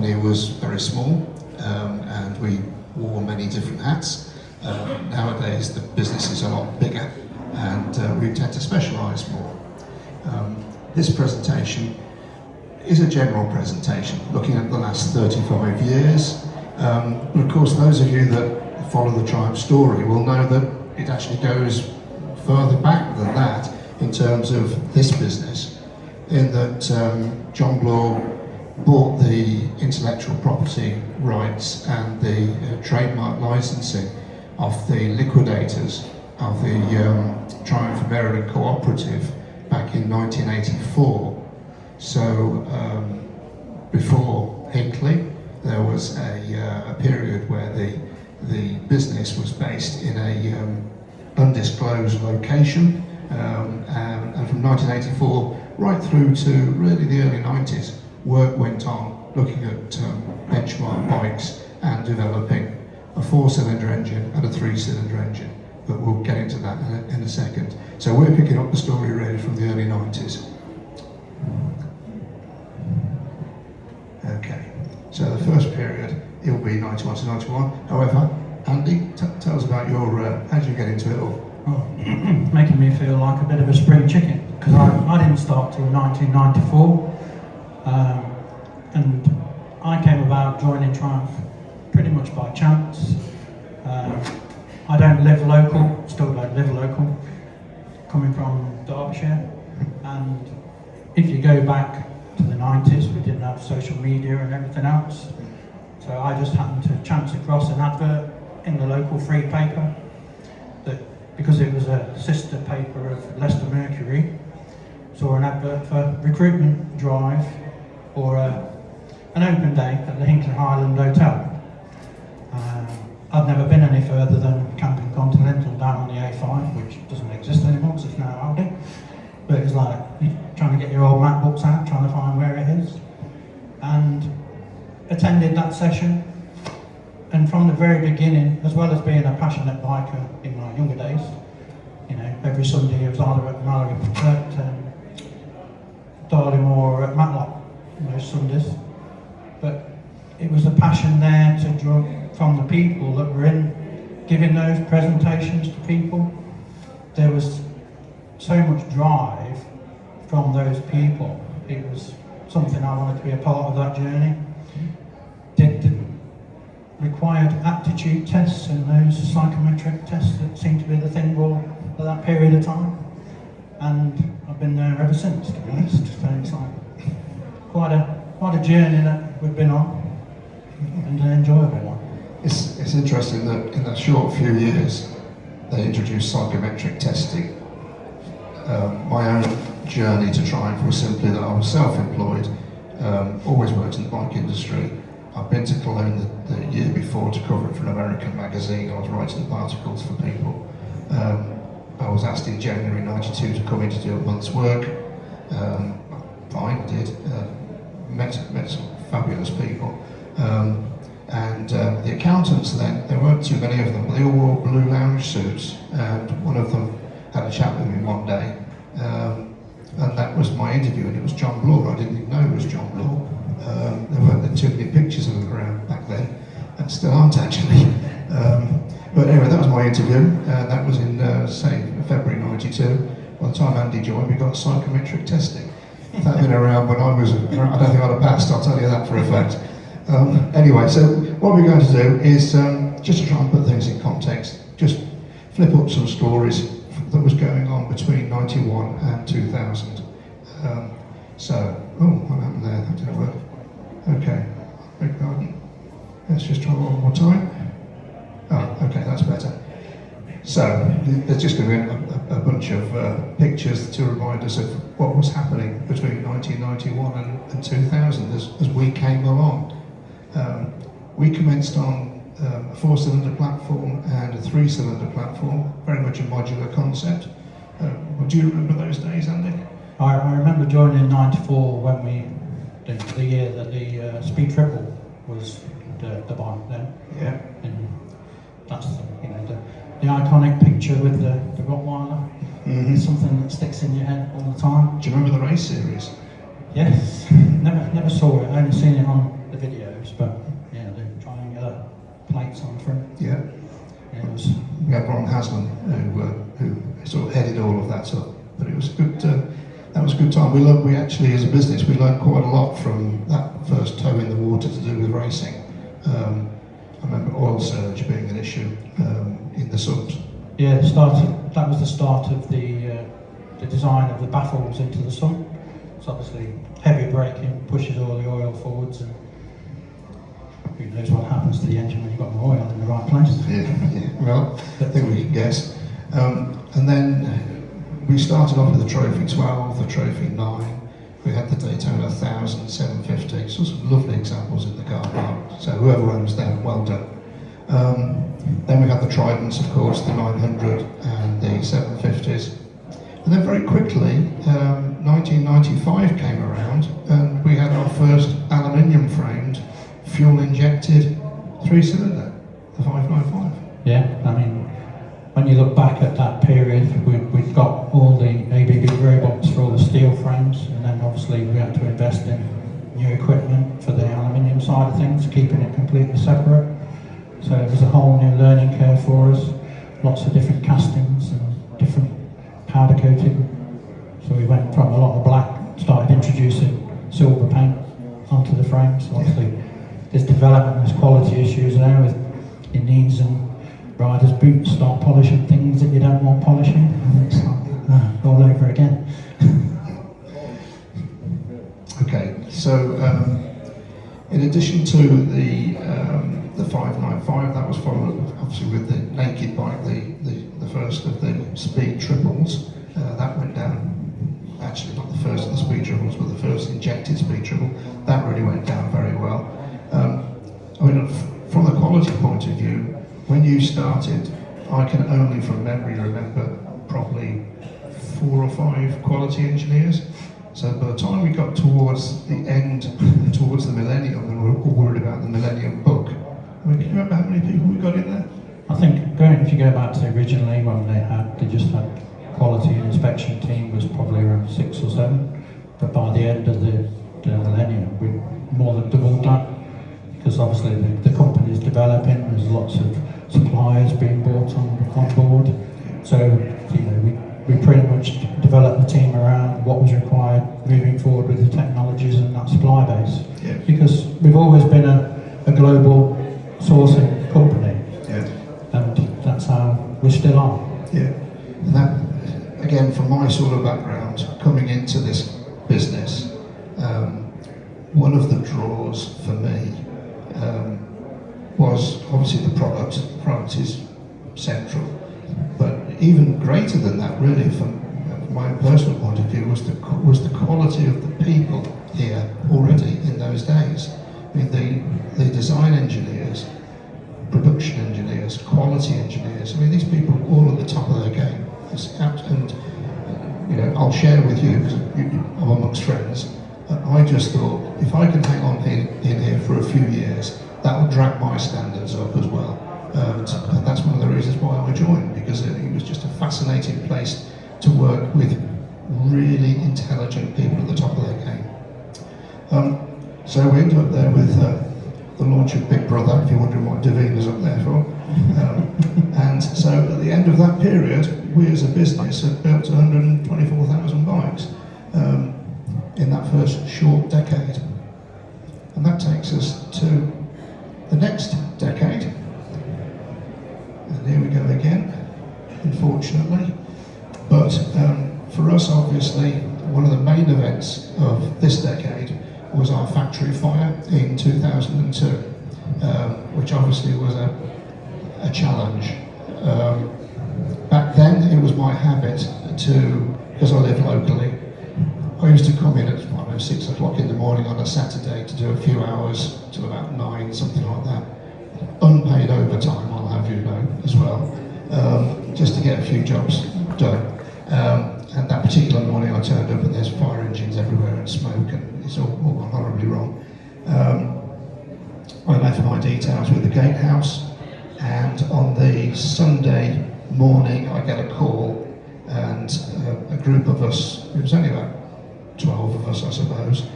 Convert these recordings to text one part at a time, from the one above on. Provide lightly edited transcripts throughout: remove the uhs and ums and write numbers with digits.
company was very small, and we wore many different hats. Nowadays the business is a lot bigger, and we tend to specialise more. This presentation is a general presentation, looking at the last 35 years. But of course, those of you that follow the tribe story will know that it actually goes further back than that in terms of this business, in that John Bloor bought the intellectual property rights and the trademark licensing of the liquidators of the Triumph of Maryland Cooperative back in 1984. So before Hinckley, there was a period where the business was based in a undisclosed location, and from 1984 right through to really the early 90s, work went on looking at benchmark bikes and developing a 4-cylinder engine and a 3-cylinder engine, but we'll get into that in a second. So we're picking up the story really from the early 90s. Okay, so the first period, it'll be 91 to 91. However, Andy, tell us about your, how did you get into it all? Oh, making me feel like a bit of a spring chicken, because I didn't start till 1994, and I came about joining Triumph pretty much by chance. I don't live local, still don't live local, coming from Derbyshire, and if you go back to the 90s, we didn't have social media and everything else, so I just happened to chance across an advert in the local free paper that, because it was a sister paper of Leicester Mercury, saw an advert for recruitment drive or an open day at the Hinckley Highland Hotel. I'd never been any further than Camping Continental down on the A5, which doesn't exist anymore because it's now Aldi. But it was like trying to get your old map books out, trying to find where it is. And attended that session. And from the very beginning, as well as being a passionate biker in my younger days, you know, every Sunday it was either at Mallory, Darling or at Matlock most Sundays. But it was a passion there to draw from the people that were in giving those presentations to people. There was so much drive from those people. It was something I wanted to be a part of that journey. Did required aptitude tests and those psychometric tests that seemed to be the thing for that period of time. And I've been there ever since, to be honest. So it's like quite a journey that we've been on, and an enjoyable one. It's interesting that in that short few years they introduced psychometric testing. My own journey to Triumph was simply that I was self-employed, always worked in the bike industry. I've been to Cologne the year before to cover it for an American magazine. I was writing up articles for people. I was asked in January '92 to come in to do a month's work. Fine, I did. Met some fabulous people. And the accountants then, there weren't too many of them, but they all wore blue lounge suits, and one of them had a chat with me one day, and that was my interview, and it was John Bloor. I didn't even know it was John Bloor. There weren't too many pictures of him around back then, and still aren't actually. But anyway, that was my interview. That was in, say, February '92. By the time Andy joined, we got psychometric testing. If that had been around when I was, I don't think I'd have passed, I'll tell you that for a fact. Anyway, so what we're going to do is, just to try and put things in context, just flip up some stories that was going on between 91 and 2000. What happened there? That didn't work. Okay, beg pardon. Let's just try one more time. Oh, okay, that's better. So, there's just going to be a bunch of pictures to remind us of what was happening between 1991 and 2000 as we came along. We commenced on a 4-cylinder platform and a 3-cylinder platform, very much a modular concept. Do you remember those days, Andy? I remember joining in '94 when the year that the Speed Triple was the bike then. Yeah. And that's the iconic picture with the Rottweiler. Mm-hmm. It's something that sticks in your head all the time. Do you remember the race series? Yes. Never saw it. I only seen it on the videos. actually, as a business, we learned quite a lot from that first toe in the water to do with racing. I remember oil surge being an issue in the subs. Yeah, that was the start of the design of the baffles into the sun. It's obviously heavy braking, pushes all the oil forwards, and who knows what happens to the engine when you've got the oil in the right place. Yeah. Well, I think we can guess. And then we started off with the Trophy 12, the Trophy 9. We had the Daytona 1000, 750. So some lovely examples in the car park. So whoever owns them, well done. Then we had the Tridents, of course, the 900 and the 750s. And then very quickly, 1995 came around, and we had our first aluminium framed, fuel injected 3-cylinder, the 595. Yeah, I mean, when you look back at that period, we'd got all the ABB robots for all the steel frames, and then obviously we had to invest in new equipment for the aluminium side of things, keeping it completely separate. So it was a whole new learning curve for us, lots of different castings and different powder coating. So we went from a lot of black, started introducing silver paint onto the frames. So obviously there's development, there's quality issues there with your knees and riders' boots start polishing things that you don't want polishing, and it's like all over again. Okay, so in addition to the 595, that was followed obviously with the naked bike, the first of the speed triples. That went down, actually not the first of the speed triples, but the first injected speed triple. That really went down very well. I mean, from the quality point of view, when you started, I can only from memory remember probably 4 or 5 quality engineers. So by the time we got towards the end, towards the millennium, and we were all worried about the millennium book, I mean, can you remember how many people we got in there? I think if you go back to originally when they just had quality and inspection team was probably around 6 or 7, but by the end of the millennium we more than doubled that, because obviously the company's developing, there's lots of suppliers being brought on board. So we pretty much developed the team around what was required moving forward with the technologies and that supply base. Yeah. Because we've always been a global sourcing company, and that's how we still are. Yeah, and that, again, from my sort of background, coming into this business, one of the draws for me was obviously the product. The product is central, but even greater than that, really, from my own personal point of view, was the quality of the people here already in those days. I mean, the design engineers, production engineers, quality engineers. I mean, these people are all at the top of their game. And I'll share with you, because I'm amongst friends. I just thought, if I can hang on in here for a few years, that will drag my standards up as well. And that's one of the reasons why I joined, because it was just a fascinating place to work with really intelligent people at the top of their game. So we ended up there with the launch of Big Brother, if you're wondering what Davina's up there for. And so at the end of that period, we as a business had built 124,000 bikes in that first short decade. And that takes us to the next decade. And here we go again, unfortunately. But for us, obviously, one of the main events of this decade was our factory fire in 2002, which obviously was a challenge. Back then, it was my habit to, because I live locally, I used to come in at 6 o'clock in the morning on a Saturday to do a few hours till about 9, something like that. Unpaid overtime, I'll have you know, as well, just to get a few jobs done. And that particular morning I turned up and there's fire engines everywhere and smoke, and it's all gone horribly wrong. I left my details with the gatehouse, and on the Sunday morning I get a call, and a group of us, it was only about 12 of us I suppose,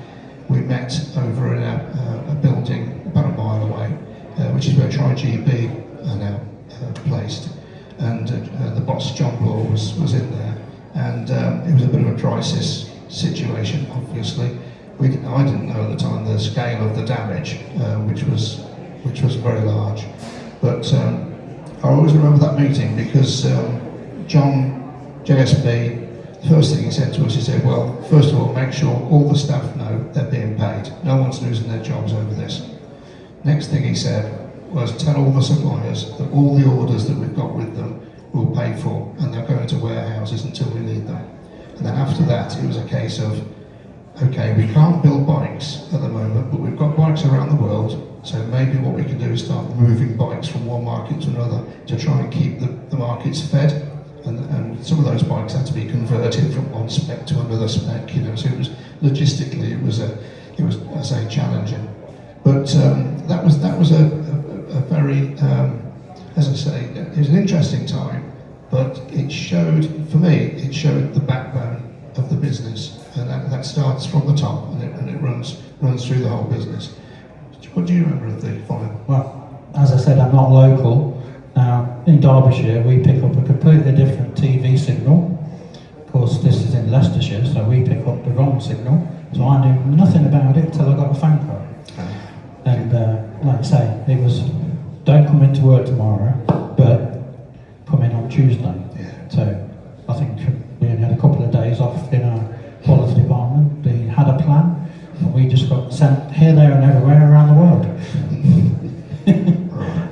we met over in a building about a mile away, which is where TriGB are now placed, and the boss John Law was in there, and it was a bit of a crisis situation, obviously. I didn't know at the time the scale of the damage, which was very large. But I always remember that meeting because John, JSB, the first thing he said to us, he said, well, first of all, make sure all the staff know they're being paid. No one's losing their jobs over this. Next thing he said was tell all the suppliers that all the orders that we've got with them we'll pay for, and they'll go into warehouses until we need them. And then after that, it was a case of, okay, we can't build bikes at the moment, but we've got bikes around the world, so maybe what we can do is start moving bikes from one market to another to try and keep the markets fed. And some of those bikes had to be converted from one spec to another spec, you know, so it was logistically, it was I say, challenging. But that was a very, as I say, it was an interesting time, but it showed, for me, it showed the backbone of the business, and that starts from the top and it runs through the whole business. What do you remember of the fire? Well, as I said, I'm not local. Now, in Derbyshire, we pick up a completely different TV signal. Of course, this is in Leicestershire, so we pick up the wrong signal. So I knew nothing about it till I got a phone call. And like I say, it was, don't come into work tomorrow, but come in on Tuesday. Yeah. So I think we only had a couple of days off in our quality department. They had a plan, and we just got sent here, there, and everywhere around the world.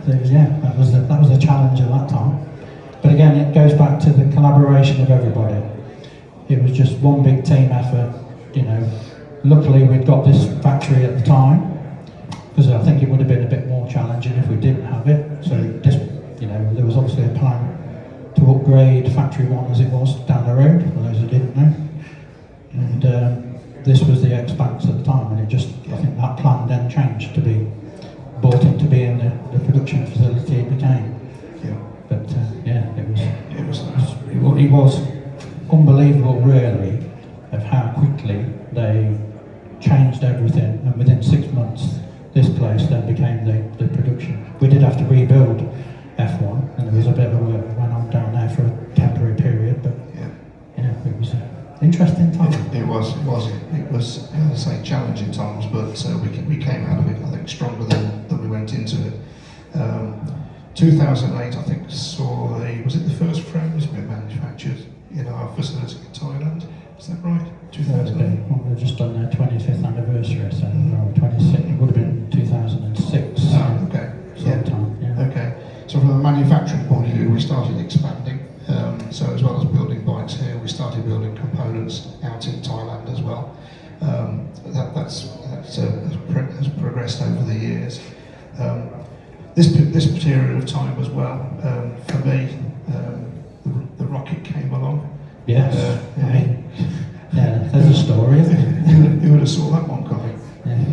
So yeah, that was a challenge at that time. But again, it goes back to the collaboration of everybody. It was just one big team effort, you know. Luckily, we'd got this factory at the time, because I think it would have been a bit more challenging if we didn't have it. So this, you know, there was obviously a plan to upgrade Factory 1 as it was down the road, for those who didn't know. And this was the Expanse at the time, and it just, I think that plan then changed to be bought into being the production facility it became. Yeah. But yeah, it was unbelievable, really, of how quickly they changed everything, and within 6 months, this place then became the production. We did have to rebuild F1, and there was a bit of work that went on down there for a temporary period, but yeah, it was an interesting time. It was, as I say, challenging times, but we came out of it, I think, stronger than we went into it. 2008, I think, was it the first frames we manufactured in our facility in Thailand? Is that right? 2008? Well, we've just done their 25th anniversary, so 26, it would have been 2006. Oh, okay. Sometime, yeah. Okay. So from a manufacturing point of view, we started expanding. So as well as building bikes here, we started building components out in Thailand as well. Has progressed over the years. This period of time as well, for me, the rocket came along. Yes. I mean, yeah, there's a story, isn't it? Who would have saw that one coming? Yeah.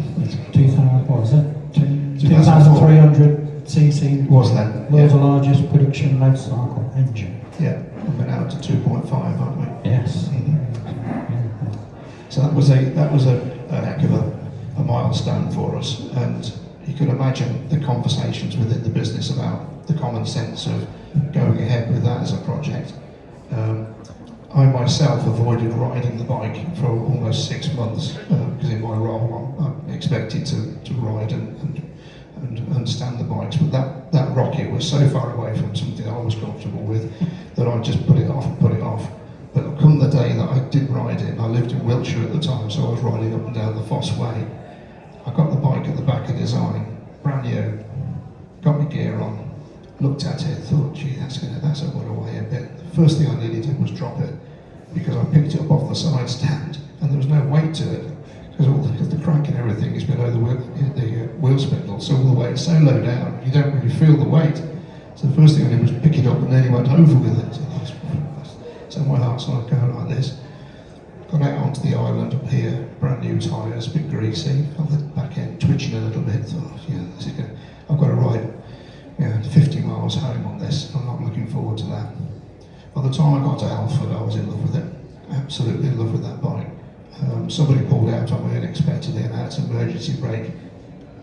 2000, what was it? 2300 cc. Was that? World's largest production motorcycle engine. Yeah, we're now to 2.5, aren't we? Yes. So that was a heck of a milestone for us, and you could imagine the conversations within the business about the common sense of going ahead with that as a project. I myself avoided riding the bike for almost 6 months because in my role I'm expected to ride and understand the bikes, but that rocket was so far away from something I was comfortable with that I just put it off. But come the day that I did ride it, and I lived in Wiltshire at the time, so I was riding up and down the Foss Way. I got the bike at the back of design, brand new, got my gear on, looked at it, thought, gee, that's going to weigh a bit. The first thing I nearly did was drop it, because I picked it up off the side stand, and there was no weight to it, because the crank and everything is below the wheel spindle, so all the weight's so low down, you don't really feel the weight. So the first thing I did was pick it up and nearly went over with it. So my heart started going like this. Got out onto the island up here, brand new tyres, a bit greasy, felt the back end twitching a little bit, thought, this is good. I've got to ride 50 miles home on this, I'm not looking forward to that. By the time I got to Alford, I was in love with it, absolutely in love with that bike. Somebody pulled out on me unexpectedly and I had some emergency brake.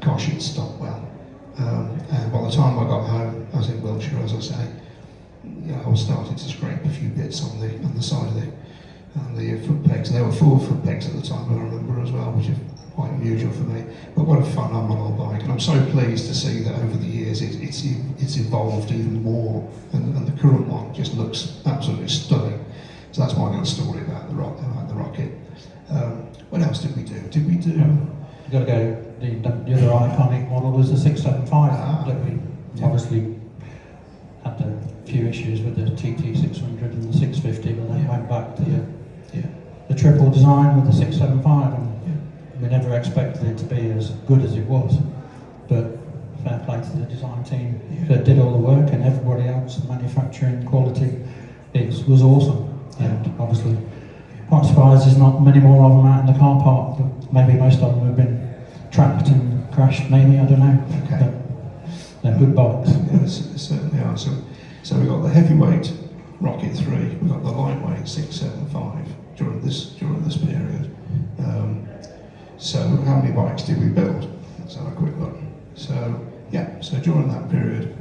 Gosh, it stopped well. And by the time I got home, I was in Wiltshire, as I say, I was starting to scrape a few bits on the side and the foot pegs. There were 4 foot pegs at the time, I remember as well, which is quite unusual for me. But what a phenomenal bike, and I'm so pleased to see that over the years it's evolved even more, and the current one just looks absolutely stunning. So that's my little story about the Rocket. What else did we do? You've got to go. The other iconic model was the 675 that we obviously had a few issues with the TT600 and the 650, but then went back to the triple design with the 675, and we never expected it to be as good as it was. But fair play to the design team that did all the work, and everybody else, the manufacturing quality, it was awesome. And obviously, quite surprised there's not many more of them out in the car park, but maybe most of them have been trapped and crashed, maybe, I don't know. Okay. But they're good bikes. Yes, they certainly are. So we've got the heavyweight Rocket 3, we've got the lightweight 675 during this period. So how many bikes did we build? Let's have a quick look. So during that period,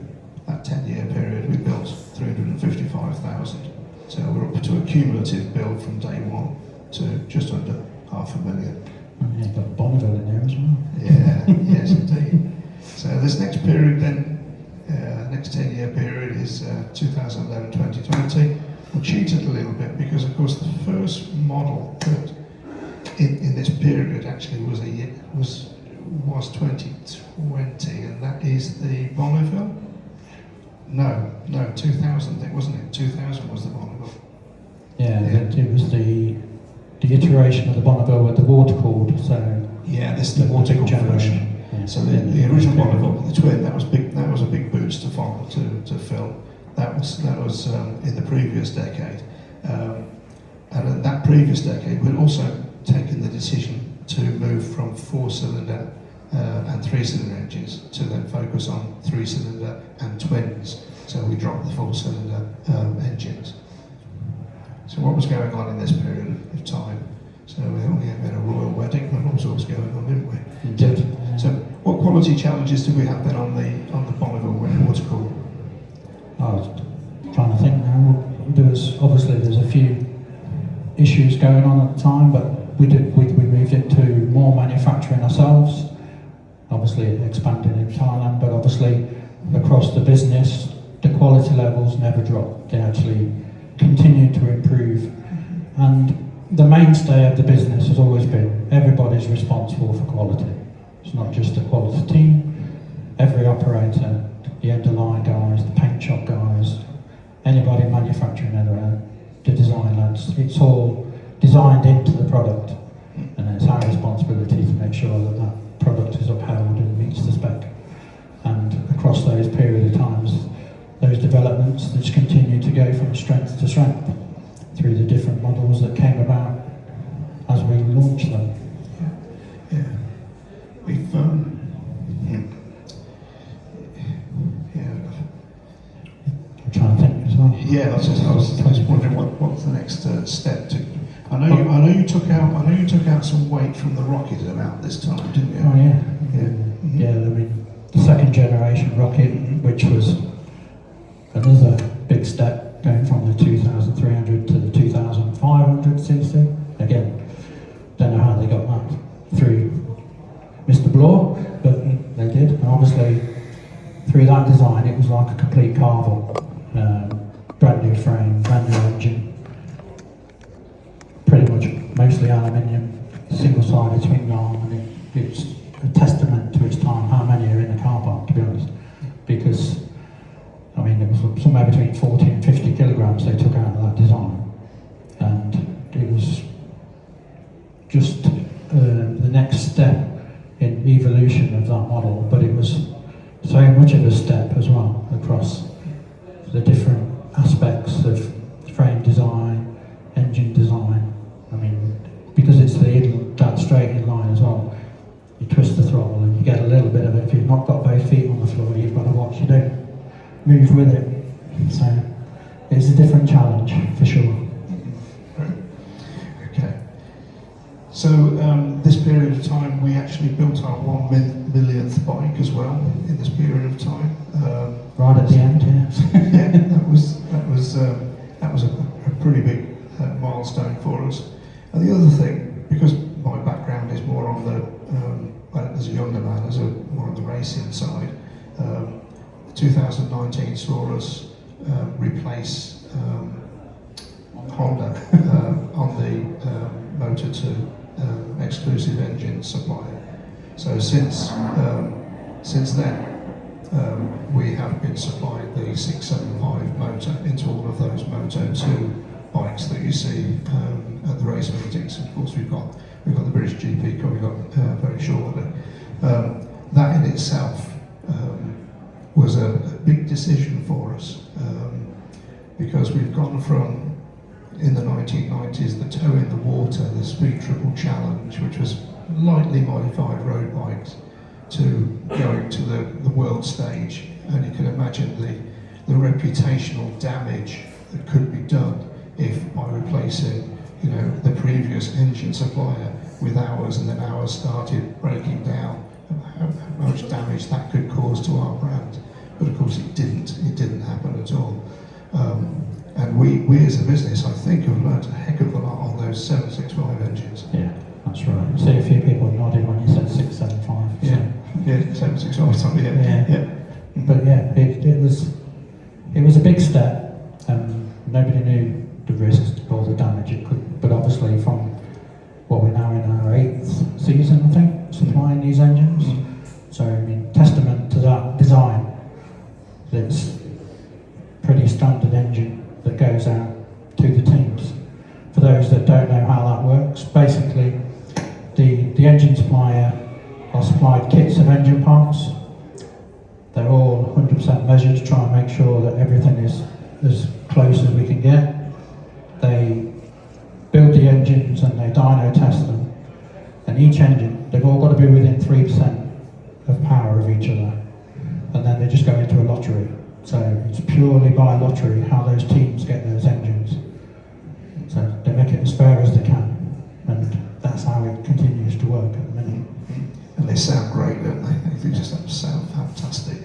that 10-year period, we built 355,000. So we're up to a cumulative build from day one to just under 500,000. Yeah, you've got Bonneville in there as well. Yeah, yes indeed. So this next period then, next 10-year period is 2011-2020. We cheated a little bit because of course the first model that in this period actually was 2020, and that is the Bonneville. No, 2000, wasn't it? 2000 was the Bonneville. Yeah. It was the iteration of the Bonneville with the water cooled. So this is the water cooled version. Yeah. So the original Bonneville, the twin, that was big. That was a big boost to follow to fill. That was in the previous decade, and in that previous decade, we'd also taken the decision to move from 4-cylinder and 3-cylinder engines to then focus on 3-cylinder and twins. So we dropped the 4-cylinder engines. So what was going on in this period of time? So we had a royal wedding and all sorts going on, didn't we? We did. So what quality challenges did we have then on the Bonneville water cooled? I was trying to think now. There's a few issues going on at the time, but we moved it to more manufacturing ourselves. Obviously it expanded in Thailand, but obviously across the business the quality levels never dropped. They actually continued to improve, and the mainstay of the business has always been everybody's responsible for quality. It's not just a quality team. Every operator, the end-of-line guys, the paint shop guys, anybody manufacturing the design lads, it's all designed into the product, and it's our responsibility to make sure that that product is upheld and meets the spec. And across those period of times, those developments just continue to go from strength to strength through the different models that came about as we launched them. Yeah. We've I'm trying to think as well. Yeah, I was wondering what's the next step to. I know you took out some weight from the Rocket about this time, didn't you? Oh yeah. Yeah. Mm-hmm. Yeah, I mean, the second generation Rocket, which was another big step, going from the 2300 to the 2500 cc. Again, don't know how they got that through Mr. Bloor, but they did. And obviously, through that design, it was like a complete carvel. Brand new frame, brand new engine, pretty much mostly aluminium, single-sided swing arm, and it's a testament to its time how many are in the car park, to be honest, because I mean it was somewhere between 40 and 50 kilograms they took out of that design, and it was just the next step in evolution of that model, but it was so much of a step as well across the different aspects of frame design, engine design. I mean, because it's that straight in line as well, you twist the throttle and you get a little bit of it. If you've not got both feet on the floor, you've got to watch you don't move with it. So it's a different challenge for sure. Okay. So this period of time, we actually built our 1 millionth bike as well in this period of time. Right at the end, yes. Yeah, that was a pretty big milestone. milestone for us. And the other thing, because my background is more on the, well, as a younger man, more on the racing side, 2019 saw us replace Honda on the Motor 2 exclusive engine supplier. So since then, we have been supplying the 675 motor into all of those Moto 2 bikes that you see at the race meetings. Of course, we've got the British GP coming up very shortly. That in itself was a big decision for us because we've gone from, in the 1990s, the toe in the water, the Speed Triple Challenge, which was lightly modified road bikes, to going to the world stage. And you can imagine the reputational damage that could be done if, by replacing, the previous engine supplier with ours, and then ours started breaking down, how much damage that could cause to our brand. But of course it didn't happen at all. And we as a business, I think, have learned a heck of a lot on those 765 engines. Yeah, that's right. I see a few people nodding when you said 675. So. Yeah, 765, something, yeah. But yeah, it was a big step. Nobody knew the risks or the damage it could, but obviously from what we're now in our 8th season, I think, supplying these engines. So I mean, testament to that design. It's pretty standard engine that goes out to the teams. For those that don't know how that works, basically the engine supplier are supplied kits of engine parts. They're all 100% measured to try and make sure that everything is as close as we can get. They build the engines and they dyno test them. And each engine, they've all got to be within 3% of power of each other. And then they just go into a lottery. So it's purely by lottery how those teams get those engines. So they make it as fair as they can. And that's how it continues to work at the minute. And they sound great, don't they? They just sound fantastic.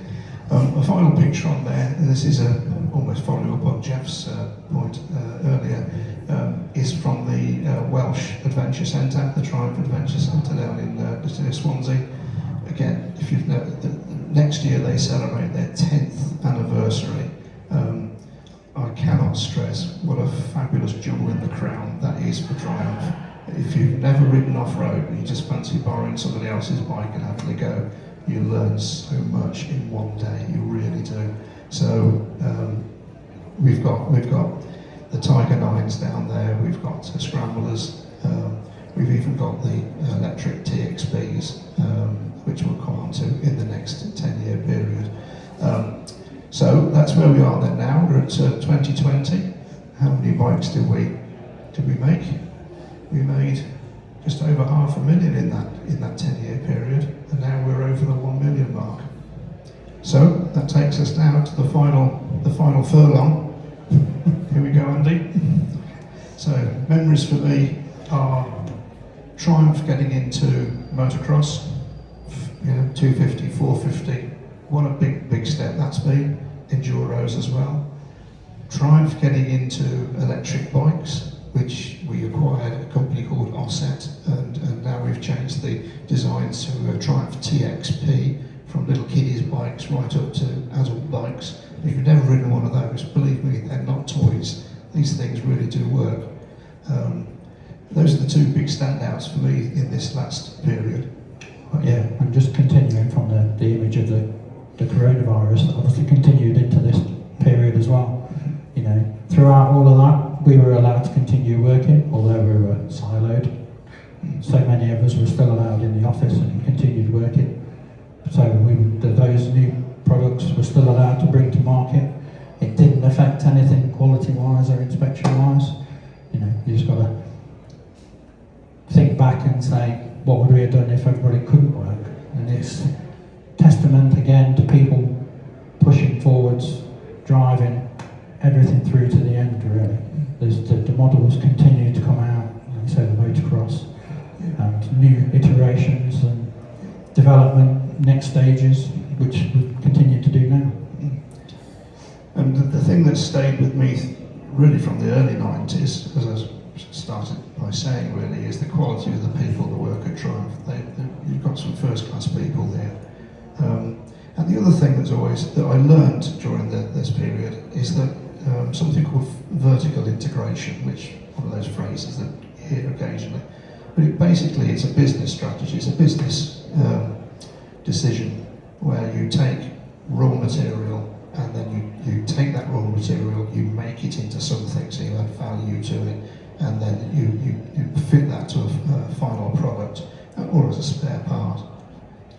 A final picture on there, and this is almost following up on Jeff's point earlier, is from the Welsh Adventure Centre, the Triumph Adventure Centre down in Swansea. Again, if you've next year they celebrate their 10th anniversary. I cannot stress what a fabulous jewel in the crown that is for Triumph. If you've never ridden off-road and you just fancy borrowing somebody else's bike and having a go, you learn so much in one day, you really do. So we've got the Tiger 9s down there, we've got Scramblers, we've even got the electric TXBs, which we'll come on to in the next 10-year period. So that's where we are then now. We're at 2020. How many bikes did we make? We made just over 500,000 in that 10-year period, and now we're over the 1 million mark. So that takes us now to the final furlong. Here we go, Andy. So memories for me are Triumph getting into motocross, 250, 450. What a big step that's been. Enduros as well. Triumph getting into electric bikes, which we acquired a company called Osset, and now we've changed the designs to a Triumph TXP, from little kiddies bikes right up to adult bikes. If you've never ridden one of those, believe me, they're not toys. These things really do work. Those are the two big standouts for me in this last period. Yeah, and just continuing from the image of the coronavirus that obviously continued into this period as well. Throughout all of that, we were allowed to continue working, although we were siloed. So many of us were still allowed in the office and continued working. So those new products were still allowed to bring to market. It didn't affect anything quality-wise or inspection-wise. You just got to think back and say, what would we have done if everybody couldn't work? And it's testament again to people pushing forwards, driving everything through to the end, really. The models continue to come out, like I say, the motocross, and new iterations and development, next stages, which we continue to do now. And the thing that stayed with me really from the early 90s, as I started by saying really is the quality of the people that work at Triumph. You've got some first-class people there. And the other thing that I learned during this period is that something called vertical integration, which one of those phrases that you hear occasionally, but basically it's a business strategy, it's a business decision where you take raw material and then you take that raw material, you make it into something, so you add value to it, and then you fit that to a final product or as a spare part.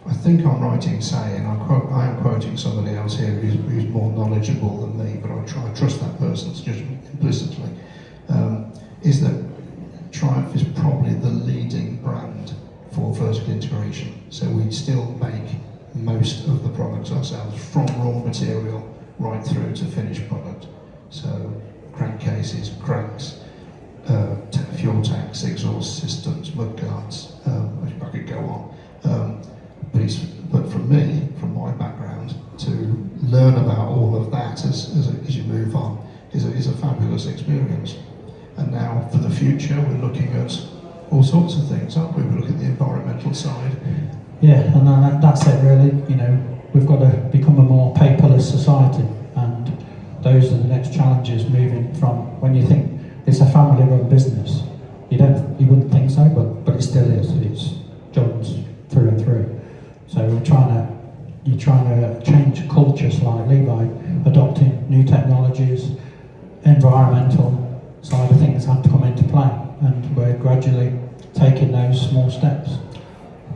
I think I'm right in saying, I am quoting somebody else here who's more knowledgeable than me, but I trust that person's judgment implicitly, is that Triumph is probably the leading brand for vertical integration. So we still make most of the products ourselves, from raw material right through to finished product. So crankcases, cranks, fuel tanks, exhaust systems, mudguards, I could go on. But for me, from my background, to learn about all of that as you move on is a fabulous experience. And now for the future, we're looking at all sorts of things, aren't we? We look at the environmental side. Yeah, and that's it really. You know, we've got to become a more paperless society, and those are the next challenges. Moving from, when you think it's a family-run business, you wouldn't think so, but it still is. It's John's through and through. So you're trying to change culture slightly by adopting new technologies. Environmental side of things have to come into play, and we're gradually taking those small steps.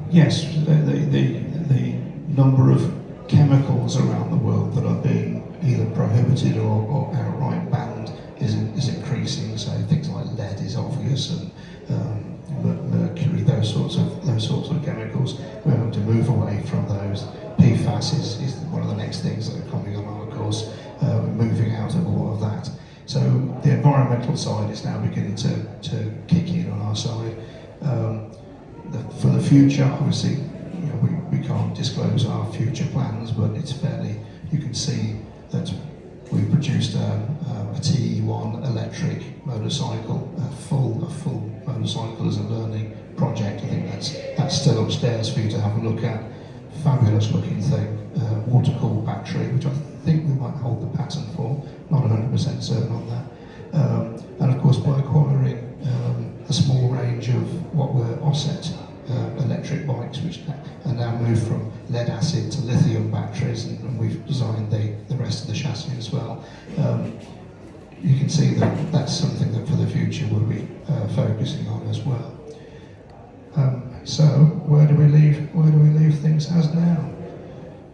Yes, the number of chemicals around the world that are being either prohibited or outright banned is increasing. So things like lead is obvious, and mercury, those sorts of chemicals. We're having to move away from those. PFAS is one of the next things that are coming on our course. We're moving out of all of that. So the environmental side is now beginning to kick in on our side. For the future, obviously, you know, we can't disclose our future plans, but it's fairly, you can see that we produced a TE1 electric motorcycle, a full motorcycle as a learning project. I think that's still upstairs for you to have a look at. Fabulous looking thing, water-cooled battery, which I think we might hold the patent for, not 100% certain on that. And of course, by acquiring a small range of what were offset electric bikes, which are now moved from lead acid to lithium batteries, and we've designed the rest of the chassis as well. You can see that that's something that for the future we'll be focusing on as well. So where do we leave things as now?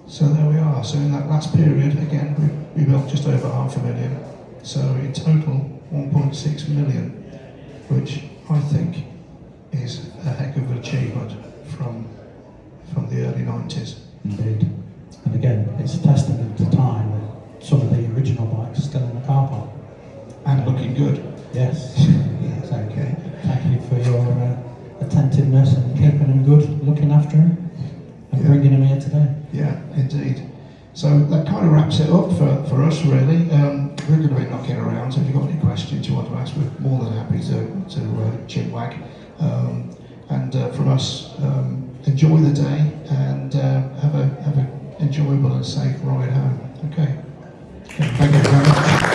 So there we are. So in that last period, again, we built just over 500,000. So in total, 1.6 million, which I think is a heck of an achievement from the early 90s. Indeed. And again, it's a testament to time that some of the original bikes are still in the car park. And looking good. Yes. Yes, okay. Thank you for your attentiveness and keeping them good, looking after them, and bringing them here today. Yeah, indeed. So that kind of wraps it up for us, really. We're going to be knocking around, so if you've got any questions you want to ask, we're more than happy to chin-wag. And from us, enjoy the day and have an enjoyable and safe ride home. Okay. Thank you very much.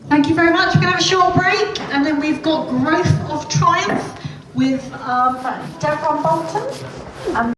Thank you very much. We're going to have a short break, and then we've got Growth of Triumph with Deborah Bolton.